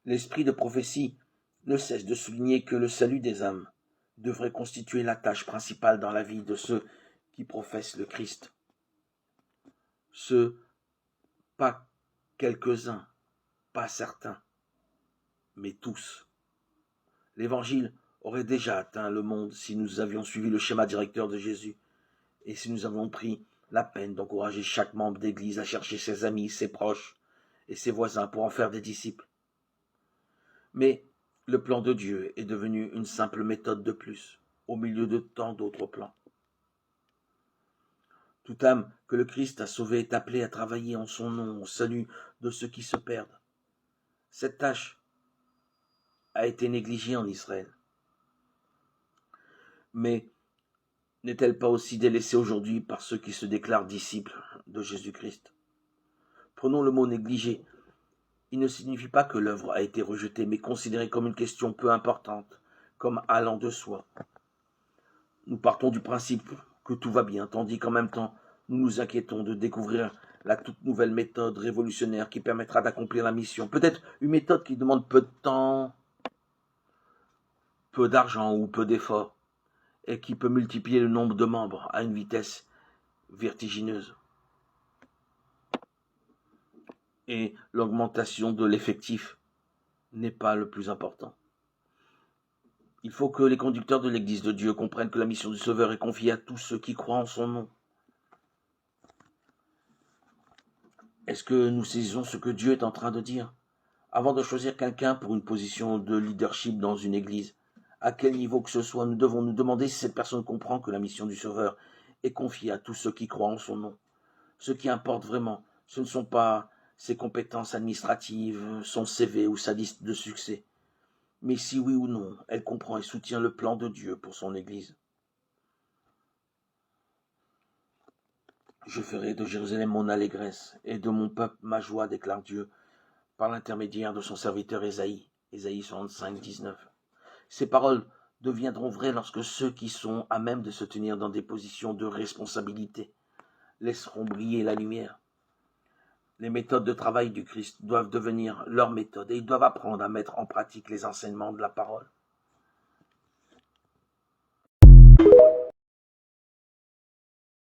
L'esprit de prophétie ne cesse de souligner que le salut des âmes devrait constituer la tâche principale dans la vie de ceux qui professent le Christ. Ceux, pas quelques-uns, pas certains, mais tous. L'Évangile aurait déjà atteint le monde si nous avions suivi le schéma directeur de Jésus et si nous avions pris la peine d'encourager chaque membre d'Église à chercher ses amis, ses proches et ses voisins pour en faire des disciples. Mais le plan de Dieu est devenu une simple méthode de plus, au milieu de tant d'autres plans. Toute âme que le Christ a sauvée est appelée à travailler en son nom au salut de ceux qui se perdent. Cette tâche a été négligée en Israël. Mais n'est-elle pas aussi délaissée aujourd'hui par ceux qui se déclarent disciples de Jésus-Christ? Prenons le mot négligé. Il ne signifie pas que l'œuvre a été rejetée, mais considérée comme une question peu importante, comme allant de soi. Nous partons du principe que tout va bien, tandis qu'en même temps, nous nous inquiétons de découvrir la toute nouvelle méthode révolutionnaire qui permettra d'accomplir la mission. Peut-être une méthode qui demande peu de temps, peu d'argent ou peu d'efforts, et qui peut multiplier le nombre de membres à une vitesse vertigineuse. Et l'augmentation de l'effectif n'est pas le plus important. Il faut que les conducteurs de l'Église de Dieu comprennent que la mission du Sauveur est confiée à tous ceux qui croient en son nom. Est-ce que nous saisissons ce que Dieu est en train de dire? Avant de choisir quelqu'un pour une position de leadership dans une Église, à quel niveau que ce soit, nous devons nous demander si cette personne comprend que la mission du Sauveur est confiée à tous ceux qui croient en son nom. Ce qui importe vraiment, ce ne sont pas ses compétences administratives, son CV ou sa liste de succès, mais si oui ou non, elle comprend et soutient le plan de Dieu pour son Église. Je ferai de Jérusalem mon allégresse, et de mon peuple ma joie, déclare Dieu, par l'intermédiaire de son serviteur Ésaïe. Ésaïe 65, 19. Ces paroles deviendront vraies lorsque ceux qui sont à même de se tenir dans des positions de responsabilité laisseront briller la lumière. Les méthodes de travail du Christ doivent devenir leurs méthodes et ils doivent apprendre à mettre en pratique les enseignements de la parole.